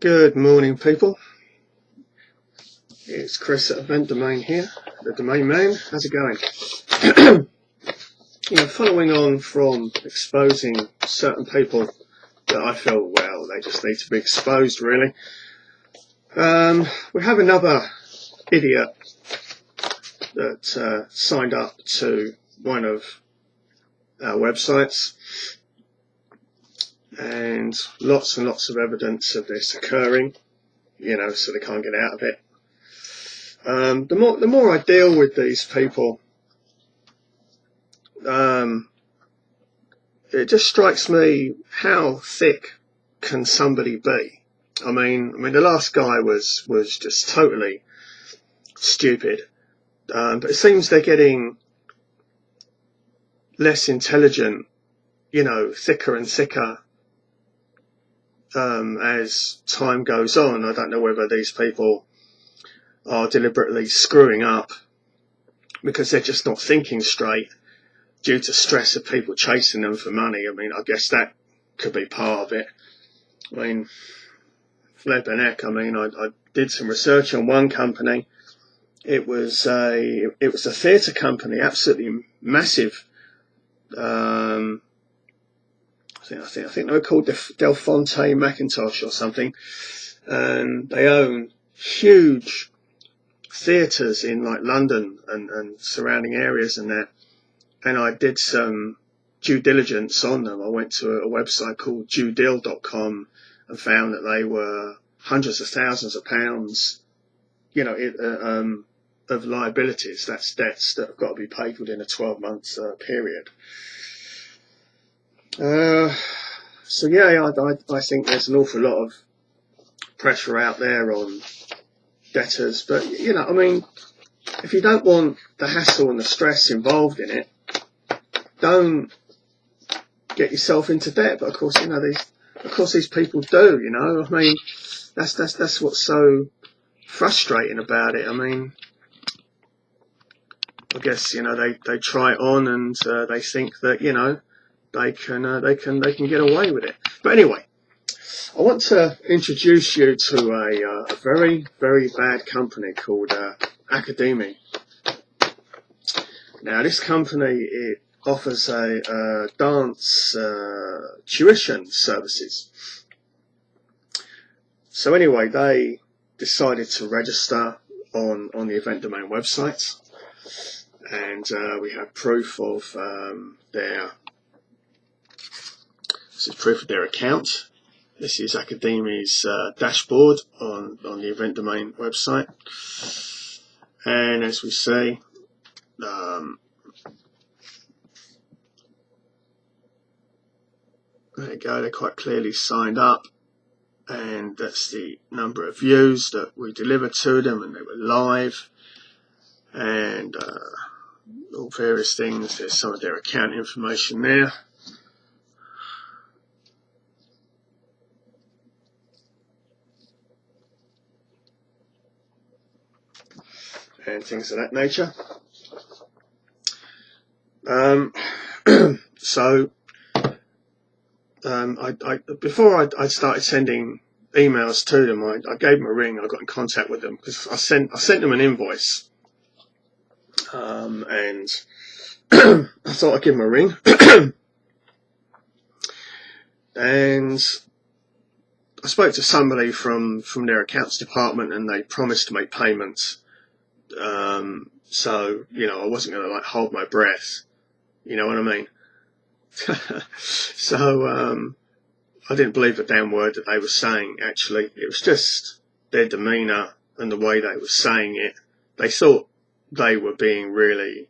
Good morning, people. It's Chris at Event Domain here, the Domain Man. How's it going? Following on from exposing certain people that I feel, well, they just need to be exposed, really. We have another idiot that signed up to one of our websites, and lots of evidence of this occurring, so they can't get out of it. The more I deal with these people, it just strikes me, how thick can somebody be? I mean, the last guy was just totally stupid, but it seems they're getting less intelligent, thicker and thicker as time goes on. I don't know whether these people are deliberately screwing up because they're just not thinking straight due to stress of people chasing them for money. I guess that could be part of it. Flipping heck, I did some research on one company. It was a theatre company, absolutely massive. I think they were called Del Fonte Macintosh or something, and they own huge theatres in like London and surrounding areas and that. And I did some due diligence on them. I went to a website called duedeal.com and found that they were hundreds of thousands of pounds, of liabilities. That's debts that have got to be paid within a 12-month period. So yeah, I think there's an awful lot of pressure out there on debtors, but if you don't want the hassle and the stress involved in it, don't get yourself into debt. But of course, these people do. That's what's so frustrating about it. I guess they try it on and they think that they can get away with it. But anyway, I want to introduce you to a very, very bad company called Academy. Now, this company, it offers a dance tuition services. So anyway, they decided to register on the Event Domain website, and we have proof of this is proof of their account. This is Academy's dashboard on the Event Domain website, and as we see, there you go, they're quite clearly signed up, and that's the number of views that we delivered to them, and they were live, and all various things. There's some of their account information there. And things of that nature. Before I started sending emails to them, I gave them a ring. I got in contact with them because I sent them an invoice, and I thought I'd give them a ring. And I spoke to somebody from their accounts department, and they promised to make payments. So I wasn't going to hold my breath. You know what I mean? So I didn't believe a damn word that they were saying. Actually, it was just their demeanour and the way they were saying it. They thought they were being really,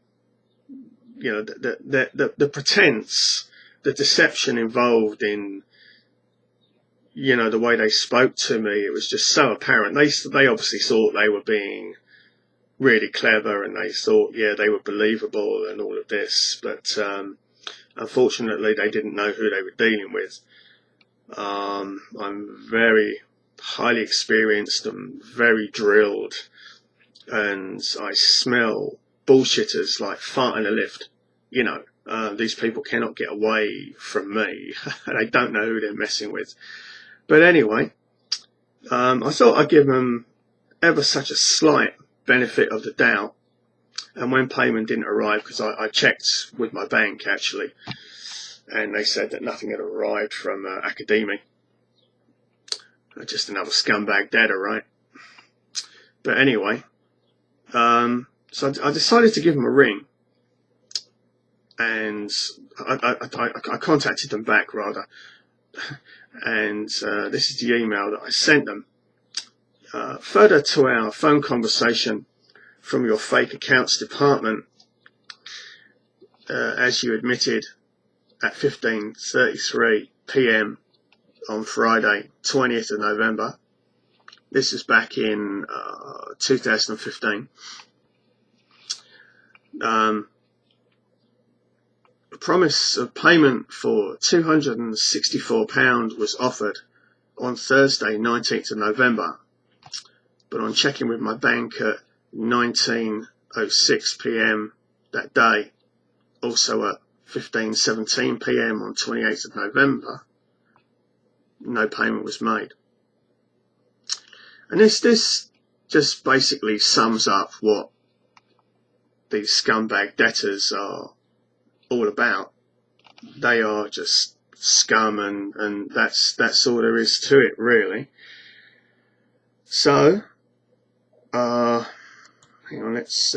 the pretense, the deception involved in, the way they spoke to me. It was just so apparent. They obviously thought they were being really clever, and they thought, they were believable and all of this, but unfortunately they didn't know who they were dealing with. I'm very highly experienced and very drilled, and I smell bullshitters like fart in a lift. These people cannot get away from me. They don't know who they're messing with. But anyway, I thought I'd give them ever such a slight benefit of the doubt. And when payment didn't arrive, because I checked with my bank actually, and they said that nothing had arrived from Academy. Just another scumbag debtor, right? But anyway, so I decided to give them a ring, and I contacted them back rather, and this is the email that I sent them. Further to our phone conversation from your fake accounts department, as you admitted at 15:33 p.m. on Friday, 20th of November. This is back in 2015. A promise of payment for £264 was offered on Thursday, 19th of November, but on checking with my bank at 19:06 p.m. that day, also at 15:17 p.m. on 28th of November, no payment was made. And this just basically sums up what these scumbag debtors are all about. They are just scum, and that's all there is to it, really. So, hang on, let's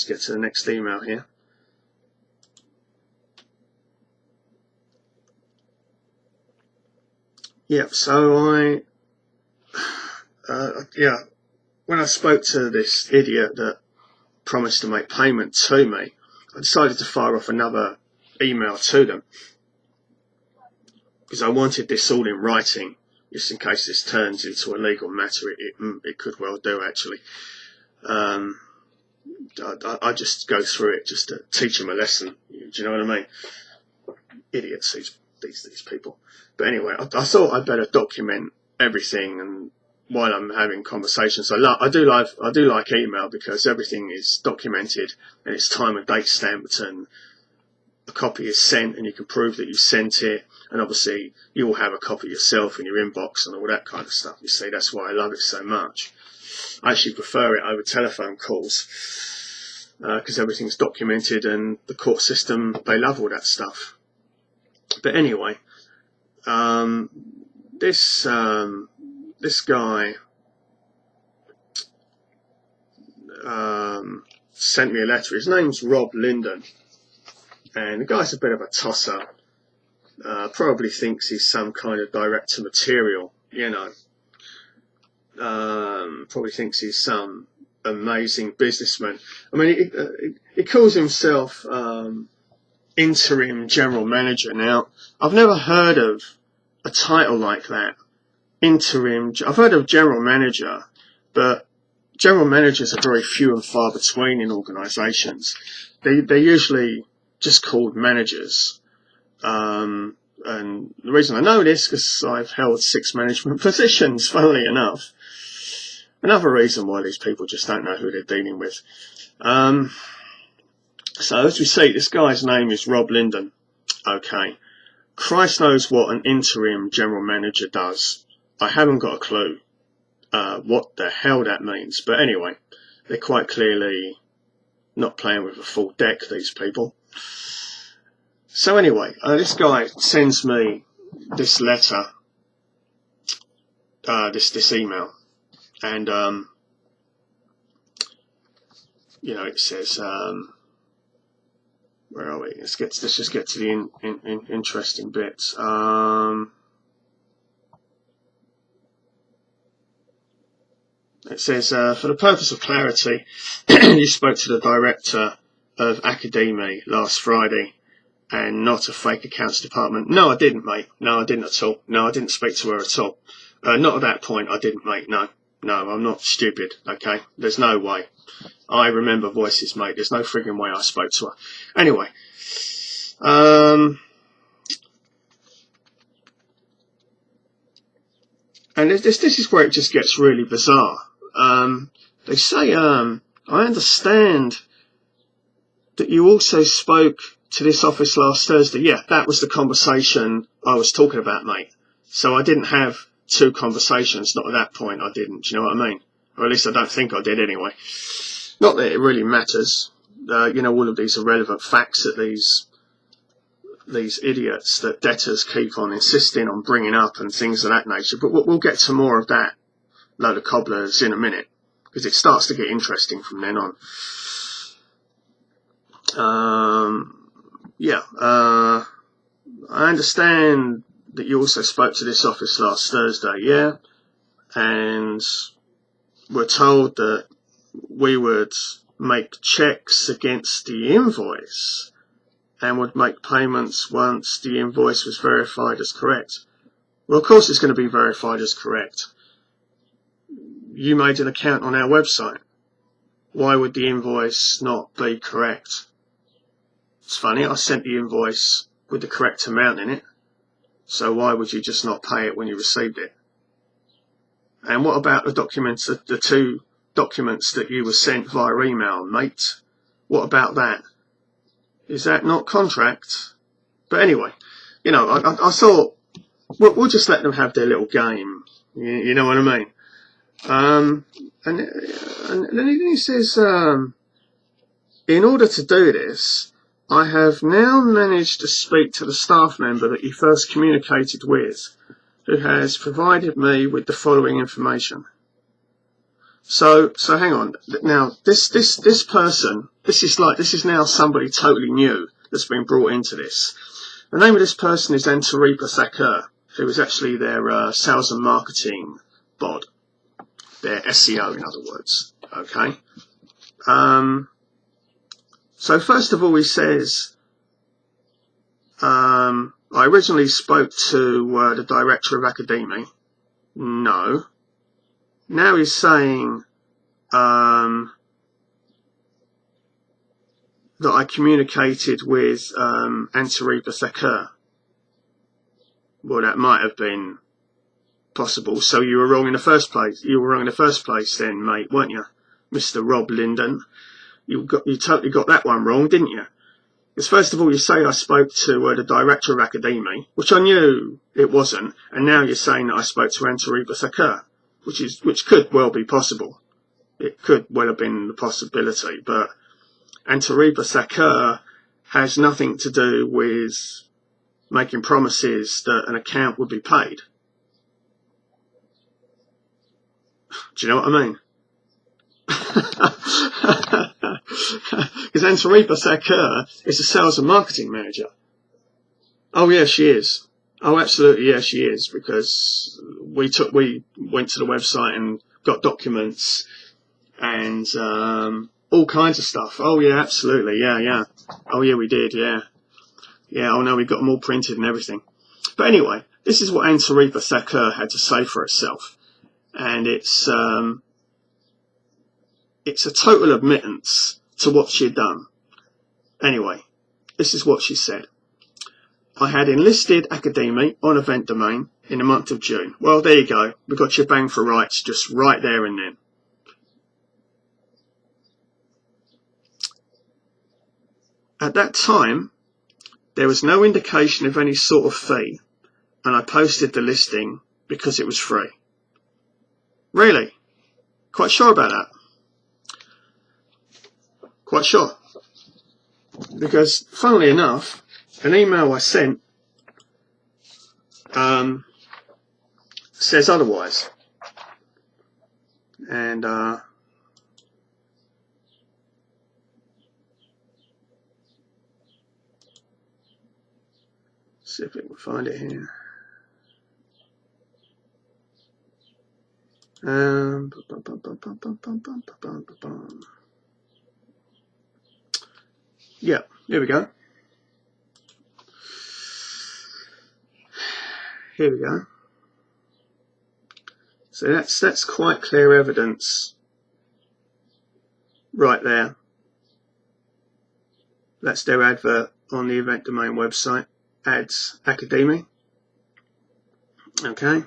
get to the next email here. Yep, so when I spoke to this idiot that promised to make payment to me, I decided to fire off another email to them, because I wanted this all in writing, just in case this turns into a legal matter. It could well do, actually. I just go through it just to teach them a lesson. Do you know what I mean? Idiots, these people. But anyway, I thought I'd better document everything, and while I'm having conversations, I do like email, because everything is documented and it's time and date stamped, and a copy is sent, and you can prove that you sent it, and obviously you'll have a copy yourself in your inbox and all that kind of stuff. You see, that's why I love it so much. I actually prefer it over telephone calls, because everything's documented, and the court system, they love all that stuff. But anyway, this guy sent me a letter. His name's Rob Linden, and the guy's a bit of a tosser. Probably thinks he's some kind of director material, you know. Probably thinks he's some amazing businessman. I mean, he calls himself interim general manager. Now, I've never heard of a title like that. Interim. I've heard of general manager, but general managers are very few and far between in organisations. They're usually just called managers. And the reason I know this, because I've held 6 management positions, funnily enough. Another reason why these people just don't know who they're dealing with. So as we see, this guy's name is Rob Linden. Okay. Christ knows what an interim general manager does. I haven't got a clue what the hell that means. But anyway, they're quite clearly not playing with a full deck, these people. So anyway, this guy sends me this letter, this email, and you know, it says, where are we? Let's just get to the interesting bits. It says, for the purpose of clarity, you spoke to the director of Academy last Friday, and not a fake accounts department. No, I didn't, mate. No, I didn't at all. No, I didn't speak to her at all. Not at that point, I didn't, mate. No, I'm not stupid, okay? There's no way. I remember voices, mate. There's no frigging way I spoke to her. Anyway, and this is where it just gets really bizarre. They say, I understand that you also spoke to this office last Thursday. Yeah, that was the conversation I was talking about, mate. So I didn't have 2 conversations. Not at that point, I didn't. Do you know what I mean? Or at least I don't think I did anyway. Not that it really matters. You know, all of these irrelevant facts that these idiots that debtors keep on insisting on bringing up and things of that nature. But we'll get to more of that load of cobblers in a minute, because it starts to get interesting from then on. I understand that you also spoke to this office last Thursday, yeah? And we're told that we would make checks against the invoice and would make payments once the invoice was verified as correct. Well, of course it's going to be verified as correct. You made an account on our website. Why would the invoice not be correct? It's funny, I sent the invoice with the correct amount in it. So why would you just not pay it when you received it? And what about the documents, the 2 documents that you were sent via email, mate? What about that? Is that not contract? But anyway, you know, I thought we'll just let them have their little game. You know what I mean? And then he says, in order to do this, I have now managed to speak to the staff member that you first communicated with, who has provided me with the following information. So hang on. Now, this person, this is now somebody totally new that's been brought into this. The name of this person is Antaripa Thakur, who is actually their sales and marketing bod, their SEO, in other words. Okay. So first of all, he says, I originally spoke to the director of academy. No. Now he's saying that I communicated with Antaripa Thakur. Well, that might have been possible. So you were wrong in the first place. You were wrong in the first place then, mate, weren't you, Mr. Rob Linden? You totally got that one wrong, didn't you? Because first of all, you say I spoke to the director of academy, which I knew it wasn't, and now you're saying that I spoke to Antaripa Thakur, which could well be possible. It could well have been the possibility, but Antaripa Thakur has nothing to do with making promises that an account would be paid. Do you know what I mean? Because Antaripa Thakur is a sales and marketing manager. Oh yeah, she is. Oh, absolutely, yeah, she is. Because we went to the website and got documents and all kinds of stuff. Oh yeah, absolutely, yeah. Oh yeah, we did, yeah. Oh no, we got them all printed and everything. But anyway, this is what Antaripa Thakur had to say for herself, and it's a total admittance to what she'd done. Anyway, this is what she said. I had enlisted Academy on Event Domain in the month of June. Well, there you go. We got your bang for rights just right there and then. At that time, there was no indication of any sort of fee, and I posted the listing because it was free. Really? Quite sure about that? Quite sure. Because, funnily enough, an email I sent says otherwise. And see if we can find it here. Yeah, here we go. Here we go. So that's quite clear evidence right there. That's their advert on the Event Domain website, Ads Academy. Okay.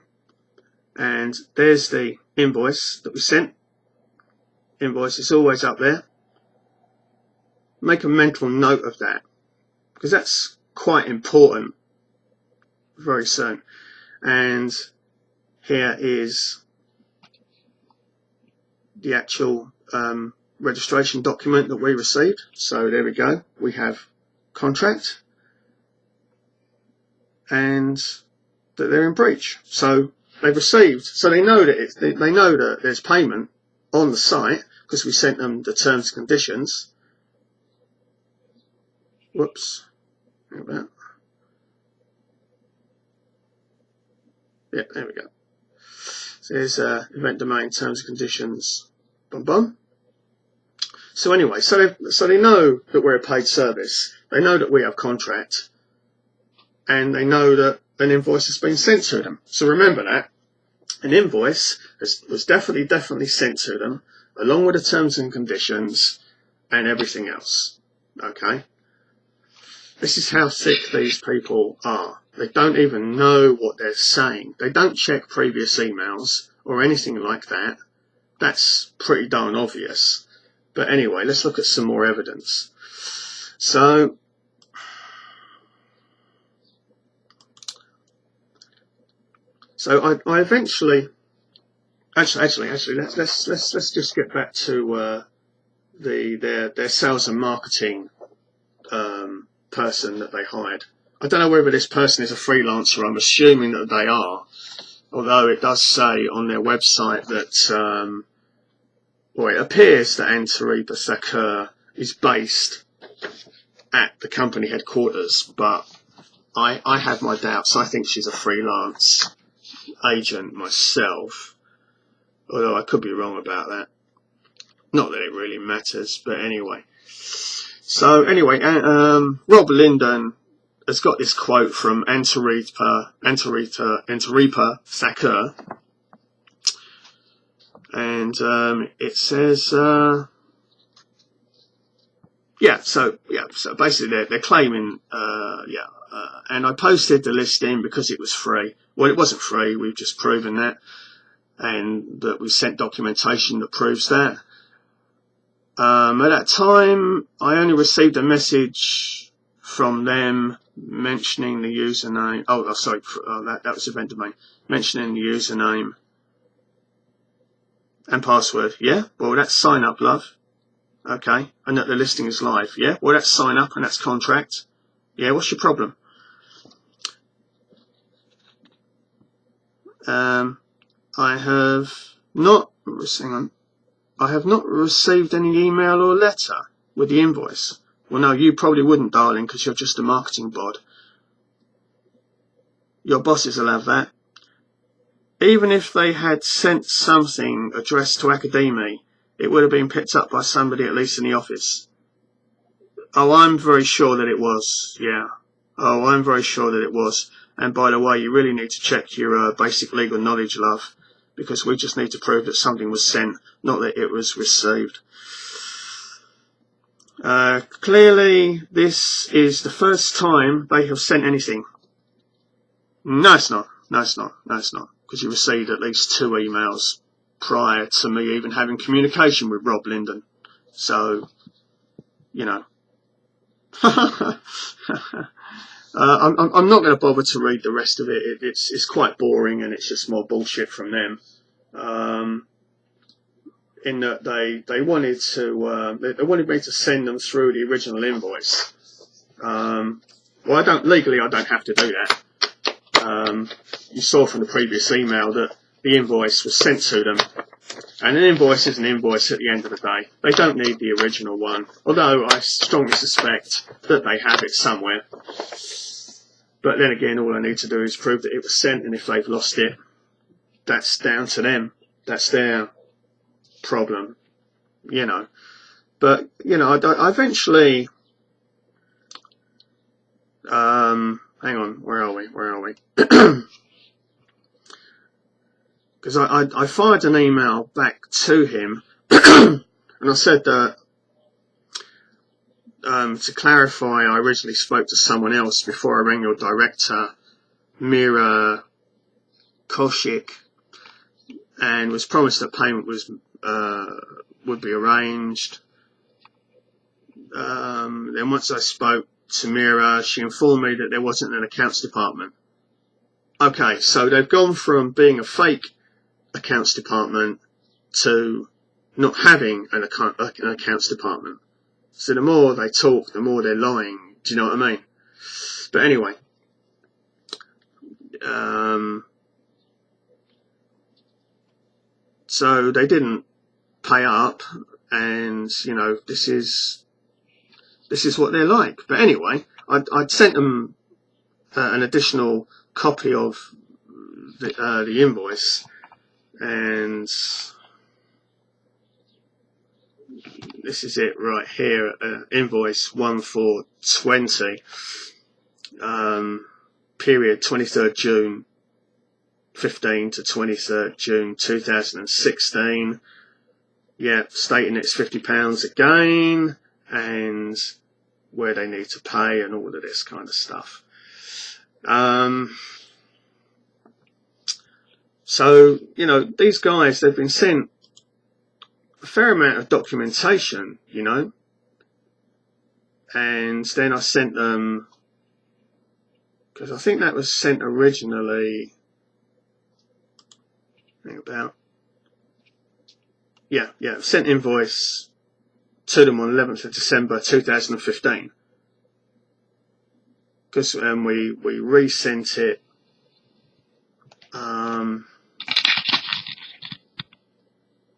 And there's the invoice that we sent. Invoice is always up there. Make a mental note of that, because that's quite important very soon. And here is the actual registration document that we received. So there we go. We have contract and that they're in breach. So they've received. So they know that they know that there's payment on the site because we sent them the terms and conditions. Whoops. Like that. Yeah, there we go. So there's event domain terms and conditions. Bum bum. So anyway, so they know that we're a paid service. They know that we have contract, and they know that an invoice has been sent to them. So remember that an invoice was definitely sent to them, along with the terms and conditions and everything else. Okay. This is how sick these people are. They don't even know what they're saying. They don't check previous emails or anything like that. That's pretty darn obvious. But anyway, let's look at some more evidence. So, I eventually, actually, let's just get back to their sales and marketing person that they hired. I don't know whether this person is a freelancer. I'm assuming that they are, although it does say on their website that well, it appears that Anne-Theresa Thakur is based at the company headquarters, but I have my doubts. I think she's a freelance agent myself, although I could be wrong about that. Not that it really matters, but anyway. So anyway, Rob Linden has got this quote from Anne-Theresa Thakur, and it says, so basically they're claiming, and I posted the listing because it was free. Well, it wasn't free. We've just proven that, and that we sent documentation that proves that. At that time, I only received a message from them mentioning the username. Oh, sorry, that was event domain. Mentioning the username and password. Yeah, well, that's sign up, love. Okay, and that the listing is live. Yeah, well, that's sign up and that's contract. Yeah, what's your problem? I have not. Hang on. I have not received any email or letter with the invoice. Well, no, you probably wouldn't, darling, because you're just a marketing bod. Your bosses will have that. Even if they had sent something addressed to Academy, it would have been picked up by somebody at least in the office. Oh, I'm very sure that it was, yeah. Oh, I'm very sure that it was. And by the way, you really need to check your basic legal knowledge, love, because we just need to prove that something was sent, not that it was received. Clearly, this is the first time they have sent anything. No, it's not. No, it's not. No, it's not. Because you received at least 2 emails prior to me even having communication with Rob Linden. So, you know. I'm not going to bother to read the rest of it. It's quite boring, and it's just more bullshit from them. In that they wanted me to send them through the original invoice. Well, I don't have to do that. You saw from the previous email that the invoice was sent to them, and an invoice is an invoice at the end of the day. They don't need the original one, although I strongly suspect that they have it somewhere. But then again, all I need to do is prove that it was sent, and if they've lost it, that's down to them. That's their problem, you know. But, you know, I eventually, hang on, where are we? Because I fired an email back to him, and I said that, to clarify, I originally spoke to someone else before I rang your director, Mira Koshik, and was promised that payment would be arranged. Then once I spoke to Mira, she informed me that there wasn't an accounts department. Okay, so they've gone from being a fake accounts department to not having an accounts department. So the more they talk, the more they're lying. Do you know what I mean? But anyway, so they didn't pay up, and you know, this is what they're like. But anyway, I'd sent them an additional copy of the invoice, and this is it right here, invoice 1420, period 23rd June 15 to 23rd June 2016. Yeah, stating it's £50 again, and where they need to pay and all of this kind of stuff. So, you know, these guys, they've been sent a fair amount of documentation, you know, and then I sent them, because I think that was sent originally, sent invoice to them on 11th of December 2015, because we resent it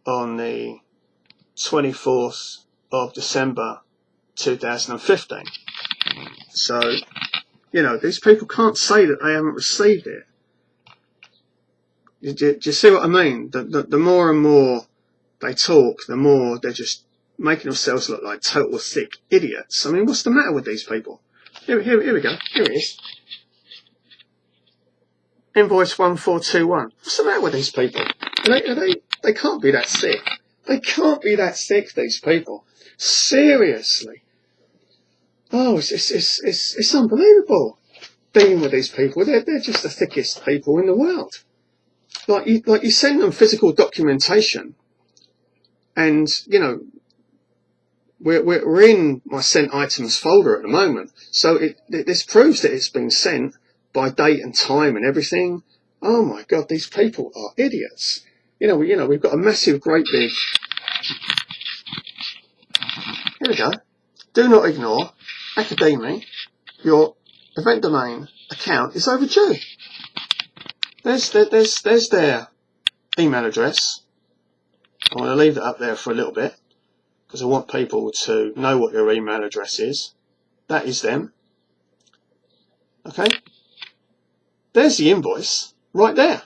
on the 24th of December 2015. So, you know, these people can't say that they haven't received it. Do you see what I mean? The more and more they talk, the more they're just making themselves look like total thick idiots. I mean, what's the matter with these people? Here we go. Here it is. Invoice 1421. What's the matter with these people? They can't be that sick. They can't be that sick, these people. Seriously. Oh, it's unbelievable dealing with these people. They're just the thickest people in the world. Like you send them physical documentation, and you know, we're in my sent items folder at the moment. So this proves that it's been sent by date and time and everything. Oh my God, these people are idiots. You know, we've got a massive, great big. Here we go. Do not ignore Academy. Your event domain account is overdue. There's their email address. I'm going to leave it up there for a little bit because I want people to know what your email address is. That is them. Okay. There's the invoice right there.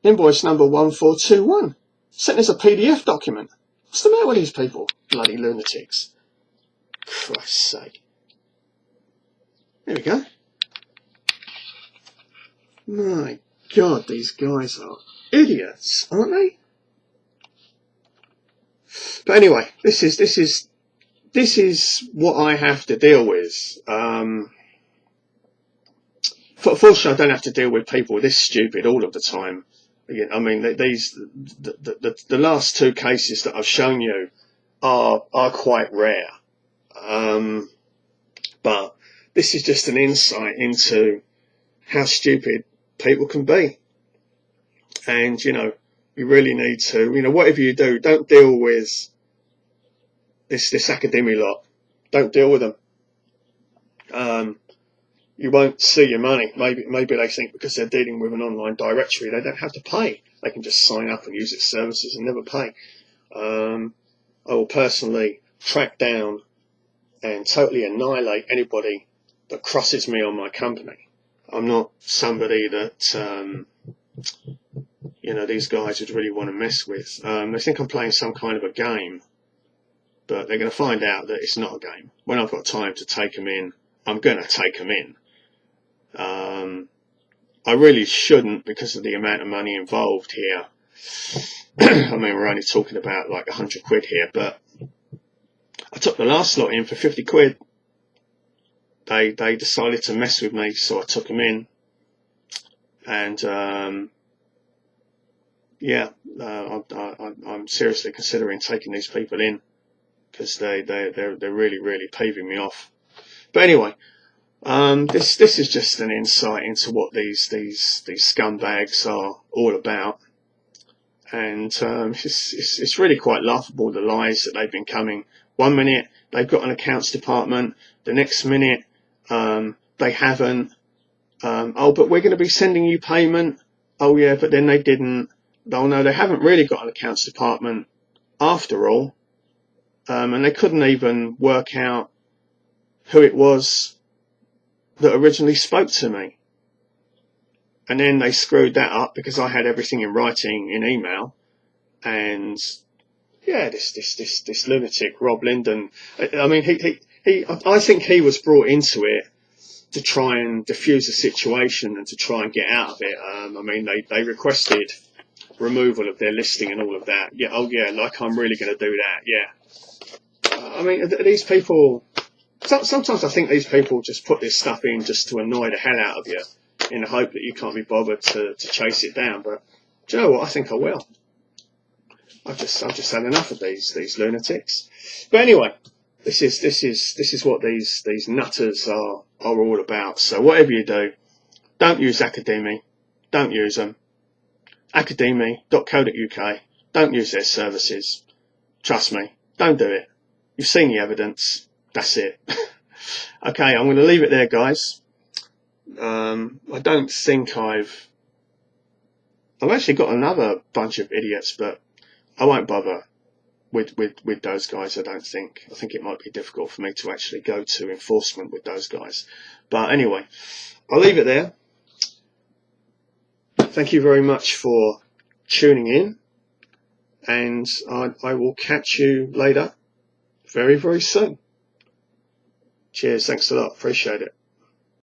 Invoice number 1421. Sent as a PDF document. What's the matter with these people? Bloody lunatics. Christ's sake. There we go. My God, these guys are idiots, aren't they? But anyway, this is what I have to deal with. Fortunately, I don't have to deal with people this stupid all of the time. I mean, the last two cases that I've shown you are quite rare. But this is just an insight into how stupid people can be. And, you know, you really need to, you know, whatever you do, don't deal with this academy lot. Don't deal with them. You won't see your money. Maybe they think because they're dealing with an online directory, they don't have to pay. They can just sign up and use its services and never pay. I will personally track down and totally annihilate anybody that crosses me on my company. I'm not somebody that, you know, these guys would really want to mess with. They think I'm playing some kind of a game, but they're going to find out that it's not a game. When I've got time to take them in, I'm going to take them in. I really shouldn't because of the amount of money involved here. I mean, we're only talking about like 100 quid here, but I took the last lot in for 50 quid. They decided to mess with me, so I took them in. And I'm seriously considering taking these people in because they're really paving me off. But anyway, This is just an insight into what these scumbags are all about, and it's really quite laughable, the lies that they've been coming. 1 minute they've got an accounts department, the next minute they haven't. Oh, but we're going to be sending you payment. Oh yeah, but then they didn't. Oh no, they haven't really got an accounts department after all, and they couldn't even work out who it was that originally spoke to me. And then they screwed that up because I had everything in writing in email. And yeah, this lunatic Rob Linden. I mean, I think he was brought into it to try and diffuse the situation and to try and get out of it. I mean, they requested removal of their listing and all of that. Yeah, oh yeah, like I'm really going to do that. Yeah. I mean, these people. Sometimes I think these people just put this stuff in just to annoy the hell out of you, in the hope that you can't be bothered to chase it down. But do you know what? I think I will. I've just had enough of these lunatics. But anyway, this is what these nutters are all about. So whatever you do, don't use Academy. Don't use them. Academy.co.uk. Don't use their services. Trust me. Don't do it. You've seen the evidence. That's it. Okay, I'm going to leave it there, guys. I don't think I've actually got another bunch of idiots, but I won't bother with those guys. I don't think. I think it might be difficult for me to actually go to enforcement with those guys. But anyway, I'll leave it there. Thank you very much for tuning in, and I will catch you later very, very soon. Cheers, thanks a lot, appreciate it.